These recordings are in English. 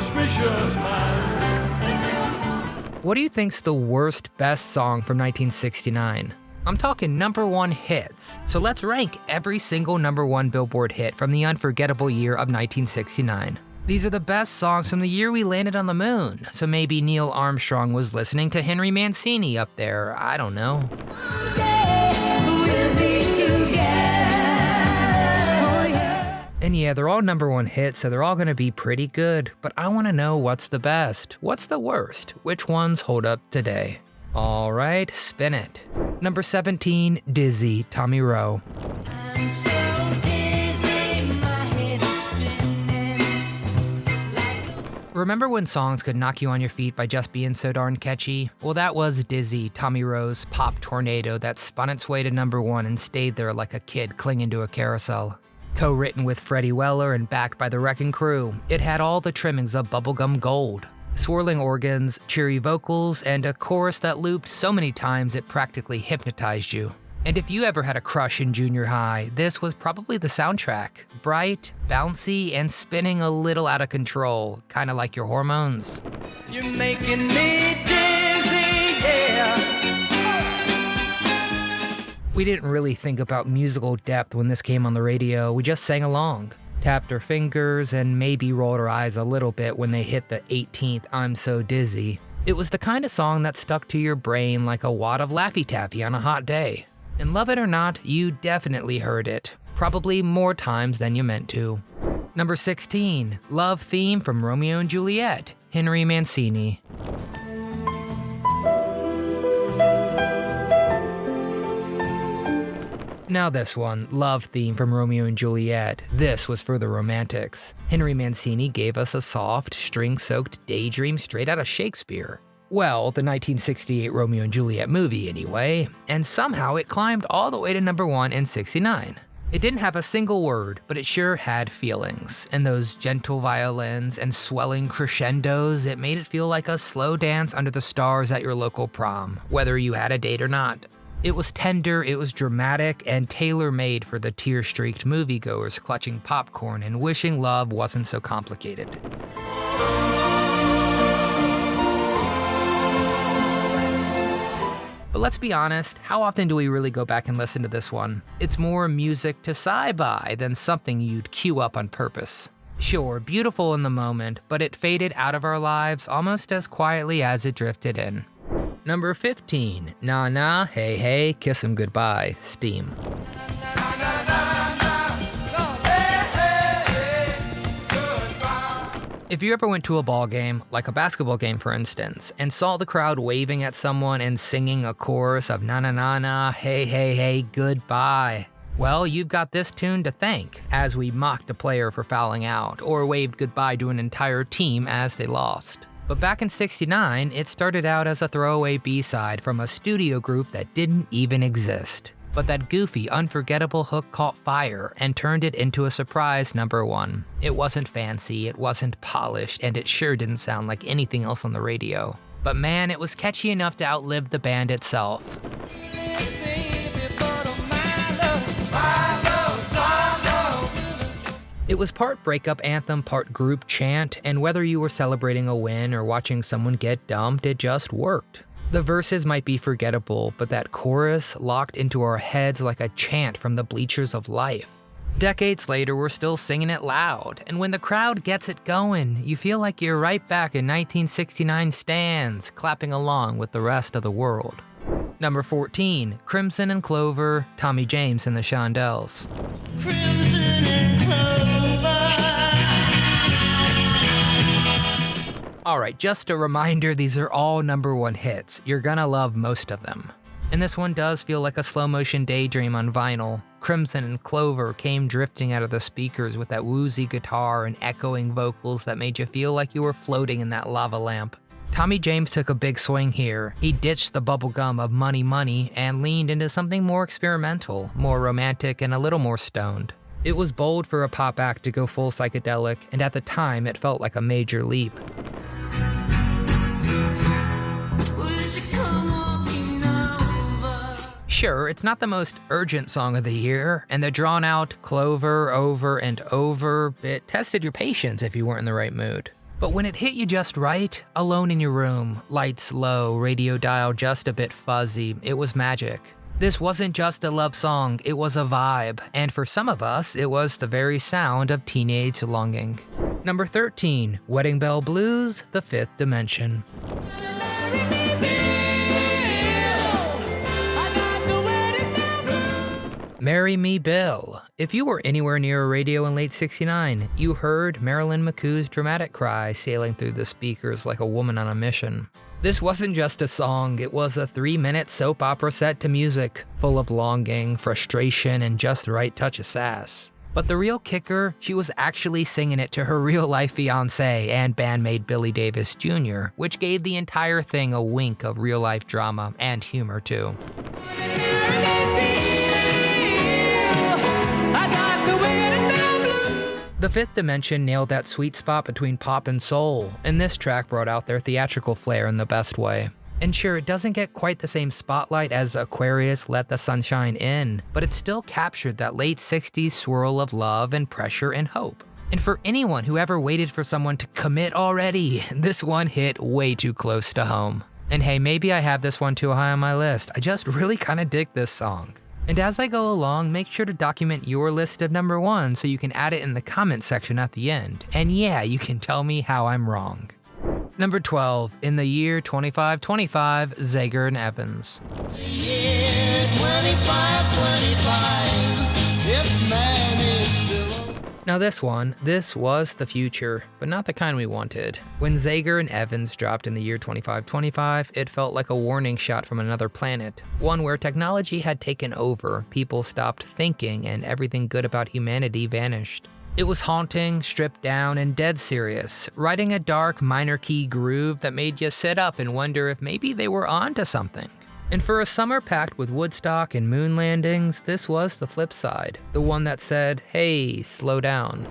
suspicious mind. What do you think's the worst best song from 1969? I'm talking number one hits, so let's rank every single number one Billboard hit from the unforgettable year of 1969. These are the best songs from the year we landed on the moon, so maybe Neil Armstrong was listening to Henry Mancini up there, I don't know. And yeah, they're all number one hits, so they're all gonna be pretty good, but I wanna know what's the best, what's the worst, which ones hold up today. All right, spin it. Number 17, Dizzy, Tommy Rowe. I'm so dizzy, my head is spinning. Remember when songs could knock you on your feet by just being so darn catchy? Well, that was Dizzy, Tommy Rowe's pop tornado that spun its way to number one and stayed there like a kid clinging to a carousel. Co-written with Freddie Weller and backed by the Wrecking Crew, it had all the trimmings of bubblegum gold. Swirling organs, cheery vocals, and a chorus that looped so many times it practically hypnotized you. And if you ever had a crush in junior high, this was probably the soundtrack. Bright, bouncy, and spinning a little out of control, kinda like your hormones. You're making me dizzy, yeah. We didn't really think about musical depth when this came on the radio, we just sang along. Tapped our fingers and maybe rolled our eyes a little bit when they hit the 18th I'm So Dizzy. It was the kind of song that stuck to your brain like a wad of Laffy Taffy on a hot day. And love it or not, you definitely heard it. Probably more times than you meant to. Number 16, Love Theme from Romeo and Juliet, Henry Mancini. Now this one, Love Theme from Romeo and Juliet. This was for the romantics. Henry Mancini gave us a soft, string-soaked daydream straight out of Shakespeare. Well, the 1968 Romeo and Juliet movie anyway, and somehow it climbed all the way to number one in '69. It didn't have a single word, but it sure had feelings. And those gentle violins and swelling crescendos, it made it feel like a slow dance under the stars at your local prom, whether you had a date or not. It was tender, it was dramatic, and tailor-made for the tear-streaked moviegoers clutching popcorn and wishing love wasn't so complicated. But let's be honest, how often do we really go back and listen to this one? It's more music to sigh-by than something you'd cue up on purpose. Sure, beautiful in the moment, but it faded out of our lives almost as quietly as it drifted in. Number 15, Nah Nah, Hey Hey, Kiss 'Em Goodbye, Steam. If you ever went to a ball game, like a basketball game for instance, and saw the crowd waving at someone and singing a chorus of na na na na, hey hey hey, goodbye, well, you've got this tune to thank, as we mocked a player for fouling out, or waved goodbye to an entire team as they lost. But back in '69, it started out as a throwaway B-side from a studio group that didn't even exist. But that goofy, unforgettable hook caught fire and turned it into a surprise number one. It wasn't fancy, it wasn't polished, and it sure didn't sound like anything else on the radio. But man, it was catchy enough to outlive the band itself. It was part breakup anthem, part group chant, and whether you were celebrating a win or watching someone get dumped, it just worked. The verses might be forgettable, but that chorus locked into our heads like a chant from the bleachers of life. Decades later, we're still singing it loud, and when the crowd gets it going, you feel like you're right back in 1969 stands, clapping along with the rest of the world. Number 14, Crimson and Clover, Tommy James and the Shondells. Crimson and Clover. Alright, just a reminder, these are all number one hits. You're gonna love most of them. And this one does feel like a slow motion daydream on vinyl. Crimson and Clover came drifting out of the speakers with that woozy guitar and echoing vocals that made you feel like you were floating in that lava lamp. Tommy James took a big swing here. He ditched the bubblegum of Money Money and leaned into something more experimental, more romantic, and a little more stoned. It was bold for a pop act to go full psychedelic, and at the time it felt like a major leap. Sure, it's not the most urgent song of the year, and the drawn-out Clover over and over bit tested your patience if you weren't in the right mood. But when it hit you just right, alone in your room, lights low, radio dial just a bit fuzzy, it was magic. This wasn't just a love song, it was a vibe, and for some of us, it was the very sound of teenage longing. Number 13, Wedding Bell Blues, The Fifth Dimension. Marry Me Bill. If you were anywhere near a radio in late '69, you heard Marilyn McCoo's dramatic cry sailing through the speakers like a woman on a mission. This wasn't just a song, it was a 3-minute soap opera set to music, full of longing, frustration, and just the right touch of sass. But the real kicker, she was actually singing it to her real-life fiancé and bandmate Billy Davis Jr., which gave the entire thing a wink of real-life drama and humor too. The Fifth Dimension nailed that sweet spot between pop and soul, and this track brought out their theatrical flair in the best way. And sure, it doesn't get quite the same spotlight as Aquarius' Let the Sunshine In, but it still captured that late 60s swirl of love and pressure and hope. And for anyone who ever waited for someone to commit already, this one hit way too close to home. And hey, maybe I have this one too high on my list, I just really kinda dig this song. And as I go along, make sure to document your list of number one so you can add it in the comment section at the end. And yeah, you can tell me how I'm wrong. Number 12, In the Year 2525, Zager and Evans. Yeah, 2525, if man is still. Now this was the future, but not the kind we wanted. When Zager and Evans dropped in the year 2525, it felt like a warning shot from another planet, one where technology had taken over, people stopped thinking, and everything good about humanity vanished. It was haunting, stripped down, and dead serious, writing a dark minor key groove that made you sit up and wonder if maybe they were onto something. And for a summer packed with Woodstock and moon landings, this was the flip side, the one that said, hey, slow down.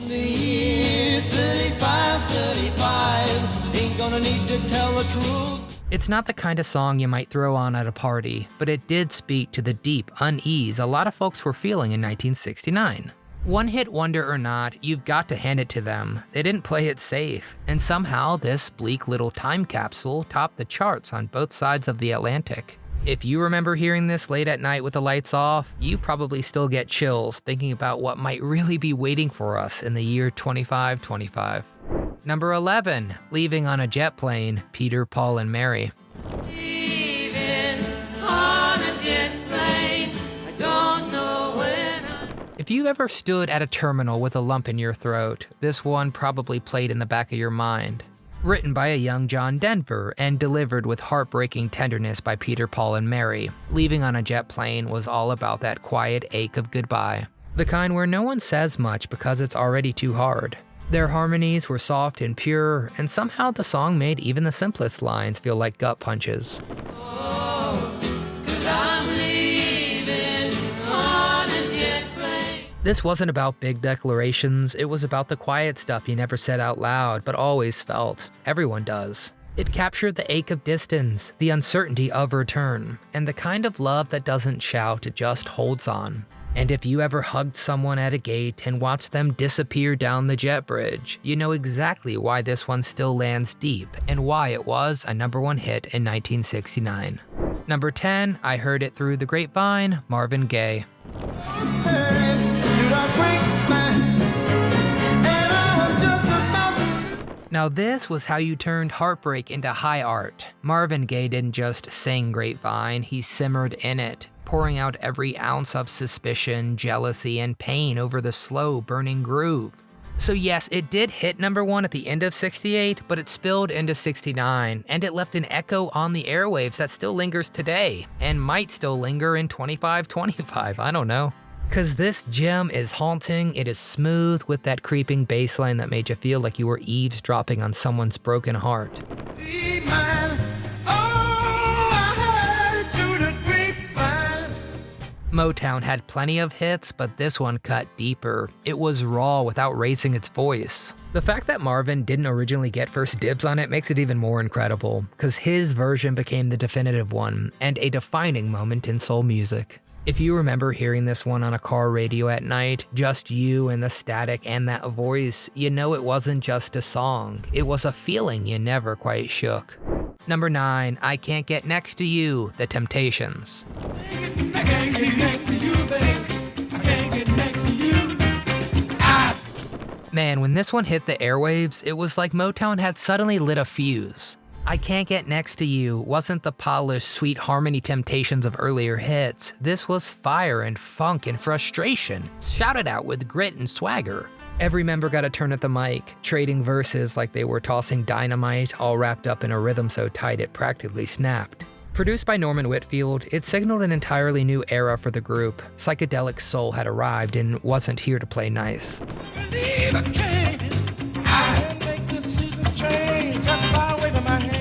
The year 3535, ain't gonna need to tell the truth. It's not the kind of song you might throw on at a party, but it did speak to the deep unease a lot of folks were feeling in 1969. One hit wonder or not, you've got to hand it to them. They didn't play it safe, and somehow this bleak little time capsule topped the charts on both sides of the Atlantic. If you remember hearing this late at night with the lights off, you probably still get chills thinking about what might really be waiting for us in the year 2525. Number 11, Leaving on a Jet Plane, Peter, Paul, and Mary. Leaving on a jet plane, I don't know when If you ever stood at a terminal with a lump in your throat, this one probably played in the back of your mind. Written by a young John Denver and delivered with heartbreaking tenderness by Peter, Paul, and Mary, Leaving on a Jet Plane was all about that quiet ache of goodbye. The kind where no one says much because it's already too hard. Their harmonies were soft and pure, and somehow the song made even the simplest lines feel like gut punches. This wasn't about big declarations, it was about the quiet stuff you never said out loud, but always felt. Everyone does. It captured the ache of distance, the uncertainty of return, and the kind of love that doesn't shout, it just holds on. And if you ever hugged someone at a gate and watched them disappear down the jet bridge, you know exactly why this one still lands deep and why it was a number one hit in 1969. Number 10, I Heard It Through the Grapevine, Marvin Gaye. Now this was how you turned heartbreak into high art. Marvin Gaye didn't just sing Grapevine, he simmered in it, pouring out every ounce of suspicion, jealousy, and pain over the slow, burning groove. So yes, it did hit number one at the end of '68, but it spilled into '69, and it left an echo on the airwaves that still lingers today, and might still linger in 2525, I don't know. Cause this gem is haunting, it is smooth with that creeping bass line that made you feel like you were eavesdropping on someone's broken heart. Motown had plenty of hits, but this one cut deeper. It was raw without raising its voice. The fact that Marvin didn't originally get first dibs on it makes it even more incredible, cause his version became the definitive one, and a defining moment in soul music. If you remember hearing this one on a car radio at night, just you and the static and that voice, you know it wasn't just a song, it was a feeling you never quite shook. Number 9, I Can't Get Next to You, The Temptations. I can't get next to you, babe. I can't get next to you. Man, when this one hit the airwaves, it was like Motown had suddenly lit a fuse. I Can't Get Next to You wasn't the polished, sweet harmony temptations of earlier hits. This was fire and funk and frustration, shouted out with grit and swagger. Every member got a turn at the mic, trading verses like they were tossing dynamite, all wrapped up in a rhythm so tight it practically snapped. Produced by Norman Whitfield, it signaled an entirely new era for the group. Psychedelic soul had arrived and wasn't here to play nice. Believe I can. I make the seasons change just by waving my hand.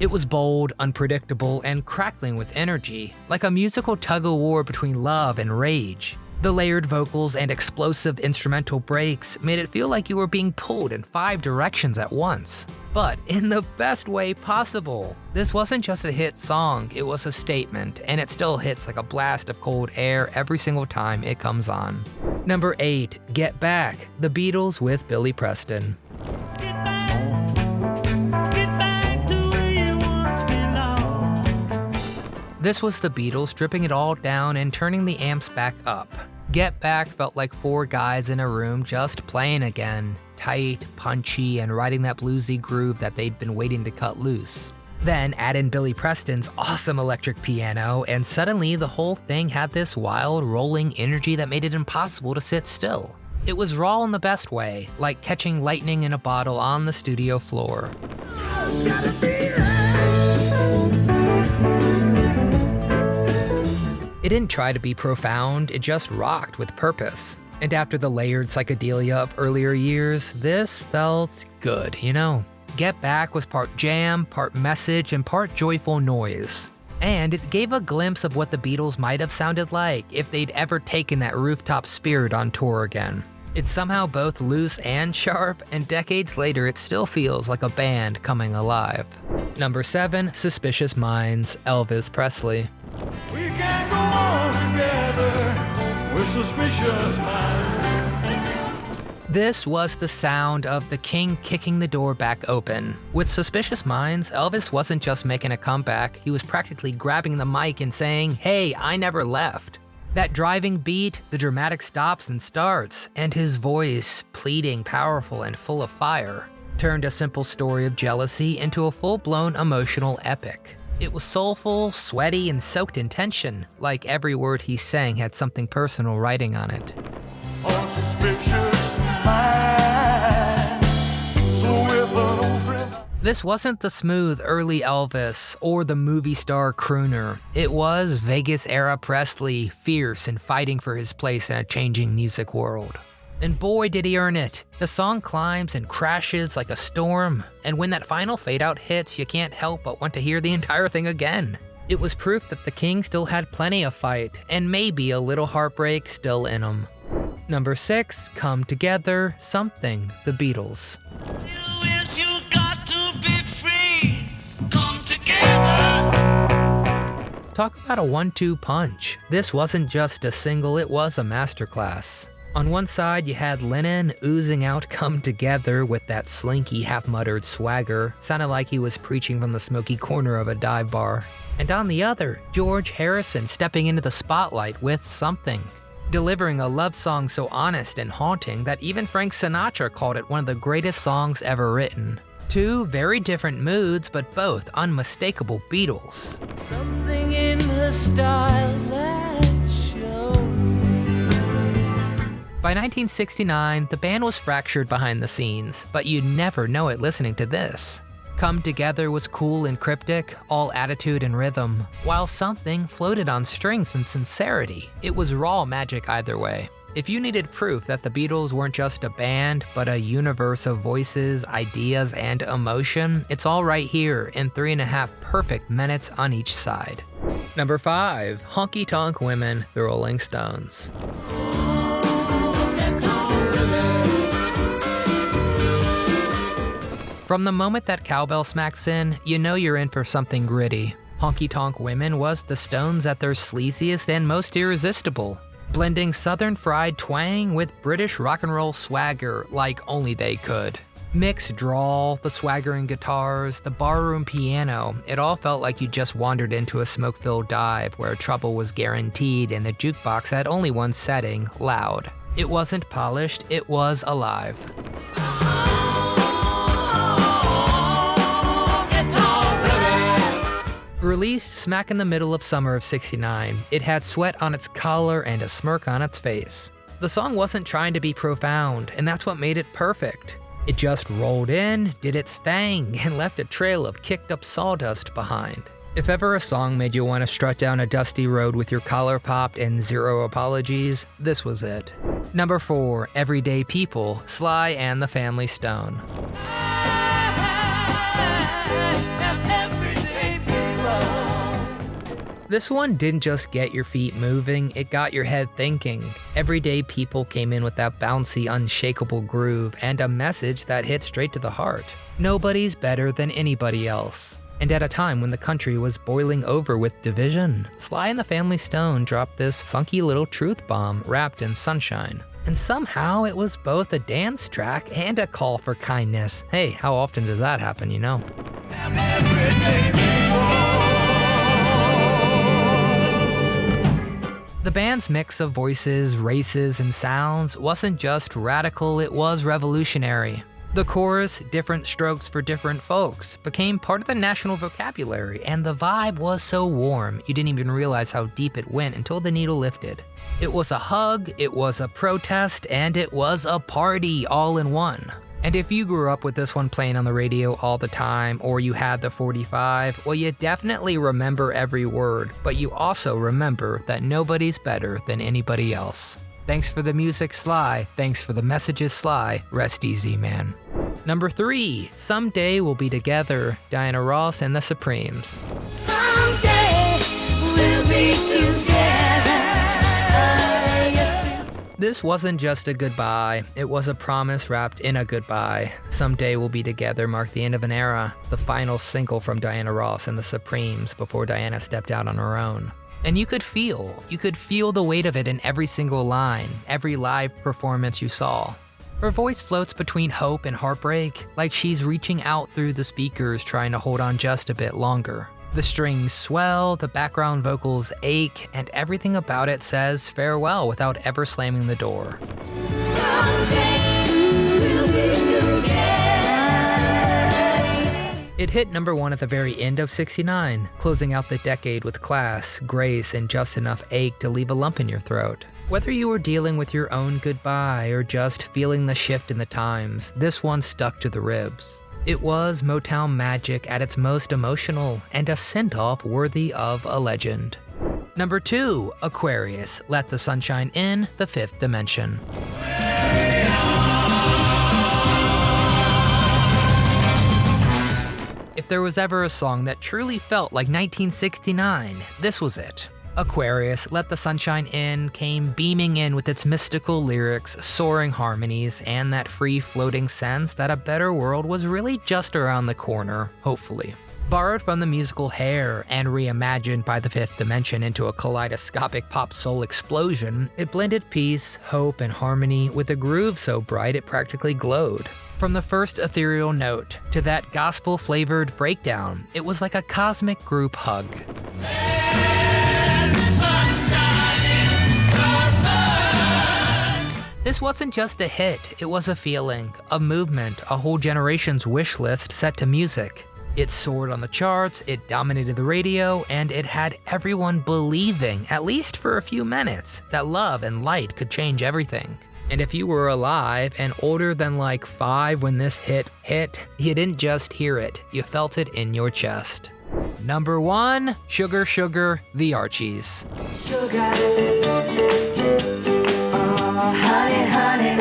It was bold, unpredictable, and crackling with energy, like a musical tug-of-war between love and rage. The layered vocals and explosive instrumental breaks made it feel like you were being pulled in 5 directions at once. But in the best way possible. This wasn't just a hit song, it was a statement, and it still hits like a blast of cold air every single time it comes on. Number 8, Get Back, The Beatles with Billy Preston. Get back to where you once belonged. This was the Beatles stripping it all down and turning the amps back up. Get Back felt like 4 guys in a room just playing again, tight, punchy, and riding that bluesy groove that they'd been waiting to cut loose. Then add in Billy Preston's awesome electric piano, and suddenly the whole thing had this wild, rolling energy that made it impossible to sit still. It was raw in the best way, like catching lightning in a bottle on the studio floor. It didn't try to be profound, it just rocked with purpose. And after the layered psychedelia of earlier years, this felt good, you know? Get Back was part jam, part message, and part joyful noise. And it gave a glimpse of what the Beatles might have sounded like if they'd ever taken that rooftop spirit on tour again. It's somehow both loose and sharp, and decades later it still feels like a band coming alive. Number 7, Suspicious Minds, Elvis Presley. We can't go on together with suspicious minds. This was the sound of the King kicking the door back open. With Suspicious Minds, Elvis wasn't just making a comeback, he was practically grabbing the mic and saying, "Hey, I never left." That driving beat, the dramatic stops and starts, and his voice, pleading, powerful, and full of fire, turned a simple story of jealousy into a full-blown emotional epic. It was soulful, sweaty, and soaked in tension, like every word he sang had something personal writing on it. On suspicious minds. So if an old friend. This wasn't the smooth early Elvis or the movie star crooner. It was Vegas-era Presley, fierce and fighting for his place in a changing music world. And boy did he earn it. The song climbs and crashes like a storm, and when that final fade-out hits, you can't help but want to hear the entire thing again. It was proof that the King still had plenty of fight, and maybe a little heartbreak still in him. Number 6, Come Together, Something, The Beatles. Talk about a 1-2 punch. This wasn't just a single, it was a masterclass. On one side, you had Lennon oozing out Come Together with that slinky, half-muttered swagger, sounded like he was preaching from the smoky corner of a dive bar. And on the other, George Harrison stepping into the spotlight with Something, delivering a love song so honest and haunting that even Frank Sinatra called it one of the greatest songs ever written. 2 very different moods, but both unmistakable Beatles. Something in her style that shows me. By 1969, the band was fractured behind the scenes, but you'd never know it listening to this. Come Together was cool and cryptic, all attitude and rhythm, while Something floated on strings and sincerity. It was raw magic either way. If you needed proof that the Beatles weren't just a band, but a universe of voices, ideas, and emotion, it's all right here in 3.5 perfect minutes on each side. Number 5, Honky Tonk Women, The Rolling Stones. From the moment that cowbell smacks in, you know you're in for something gritty. Honky Tonk Women was the Stones at their sleaziest and most irresistible, blending southern fried twang with British rock and roll swagger like only they could. Mick's drawl, the swaggering guitars, the barroom piano, it all felt like you just wandered into a smoke-filled dive where trouble was guaranteed and the jukebox had only one setting, loud. It wasn't polished, it was alive. Released smack in the middle of summer of '69, it had sweat on its collar and a smirk on its face. The song wasn't trying to be profound, and that's what made it perfect. It just rolled in, did its thing, and left a trail of kicked up sawdust behind. If ever a song made you want to strut down a dusty road with your collar popped and zero apologies, this was it. Number 4, Everyday People, Sly and the Family Stone. This one didn't just get your feet moving, it got your head thinking. Everyday People came in with that bouncy, unshakable groove and a message that hit straight to the heart. Nobody's better than anybody else. And at a time when the country was boiling over with division, Sly and the Family Stone dropped this funky little truth bomb wrapped in sunshine. And somehow it was both a dance track and a call for kindness. Hey, how often does that happen, you know? The band's mix of voices, races, and sounds wasn't just radical, it was revolutionary. The chorus, different strokes for different folks, became part of the national vocabulary, and the vibe was so warm, you didn't even realize how deep it went until the needle lifted. It was a hug, it was a protest, and it was a party all in one. And if you grew up with this one playing on the radio all the time, or you had the 45, well, you definitely remember every word, but you also remember that nobody's better than anybody else. Thanks for the music, Sly. Thanks for the messages, Sly. Rest easy, man. Number 3, Someday We'll Be Together, Diana Ross and the Supremes. Someday we'll be together. Yes, we This wasn't just a goodbye, it was a promise wrapped in a goodbye. Someday We'll Be Together marked the end of an era, the final single from Diana Ross and the Supremes before Diana stepped out on her own. And you could feel the weight of it in every single line, every live performance you saw. Her voice floats between hope and heartbreak, like she's reaching out through the speakers trying to hold on just a bit longer. The strings swell, the background vocals ache, and everything about it says farewell without ever slamming the door. It hit number 1 at the very end of '69, closing out the decade with class, grace, and just enough ache to leave a lump in your throat. Whether you were dealing with your own goodbye or just feeling the shift in the times, this one stuck to the ribs. It was Motown magic at its most emotional, and a send-off worthy of a legend. Number 2, Aquarius, Let the Sunshine In, the Fifth Dimension. If there was ever a song that truly felt like 1969, this was it. Aquarius, Let the Sunshine In came beaming in with its mystical lyrics, soaring harmonies, and that free-floating sense that a better world was really just around the corner, hopefully. Borrowed from the musical Hair and reimagined by the Fifth Dimension into a kaleidoscopic pop soul explosion, it blended peace, hope, and harmony with a groove so bright it practically glowed. From the first ethereal note to that gospel-flavored breakdown, it was like a cosmic group hug. This wasn't just a hit, it was a feeling, a movement, a whole generation's wish list set to music. It soared on the charts, it dominated the radio, and it had everyone believing, at least for a few minutes, that love and light could change everything. And if you were alive and older than like 5 when this hit, you didn't just hear it, you felt it in your chest. Number 1, Sugar Sugar, the Archies. sugar. Oh, honey, honey.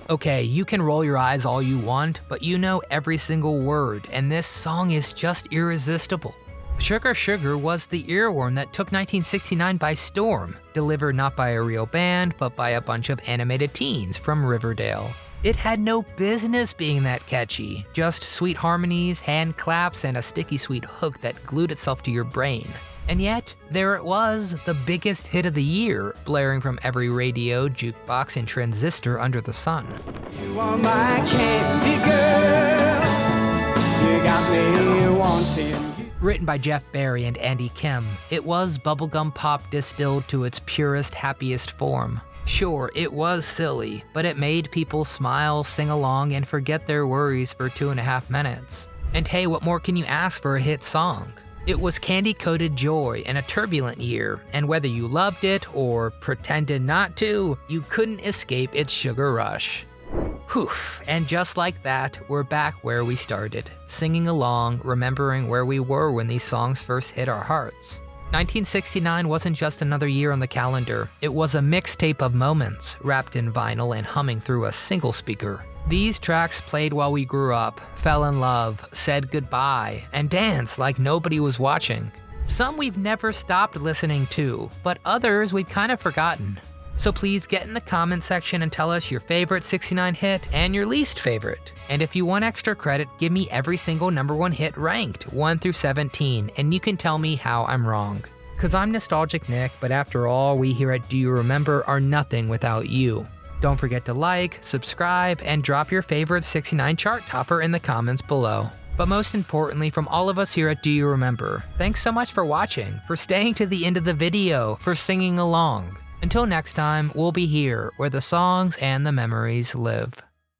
Okay, you can roll your eyes all you want, but you know every single word, and this song is just irresistible. Sugar Sugar was the earworm that took 1969 by storm, delivered not by a real band, but by a bunch of animated teens from Riverdale. It had no business being that catchy, just sweet harmonies, hand claps, and a sticky sweet hook that glued itself to your brain. And yet, there it was, the biggest hit of the year, blaring from every radio, jukebox, and transistor under the sun. You are my candy girl. You got me wanting. Written by Jeff Barry and Andy Kim, it was bubblegum pop distilled to its purest, happiest form. Sure, it was silly, but it made people smile, sing along, and forget their worries for 2.5 minutes. And hey, what more can you ask for a hit song? It was candy-coated joy in a turbulent year, and whether you loved it or pretended not to, you couldn't escape its sugar rush. Whew, and just like that, we're back where we started, singing along, remembering where we were when these songs first hit our hearts. 1969 wasn't just another year on the calendar, it was a mixtape of moments, wrapped in vinyl and humming through a single speaker. These tracks played while we grew up, fell in love, said goodbye, and danced like nobody was watching. Some we've never stopped listening to, but others we've kind of forgotten. So please get in the comment section and tell us your favorite 69 hit and your least favorite. And if you want extra credit, give me every single #1 hit ranked, 1 through 17, and you can tell me how I'm wrong. Cause I'm Nostalgic Nick, but after all, we here at Do You Remember are nothing without you. Don't forget to like, subscribe, and drop your favorite 69 chart topper in the comments below. But most importantly, from all of us here at Do You Remember, thanks so much for watching, for staying to the end of the video, for singing along. Until next time, we'll be here where the songs and the memories live.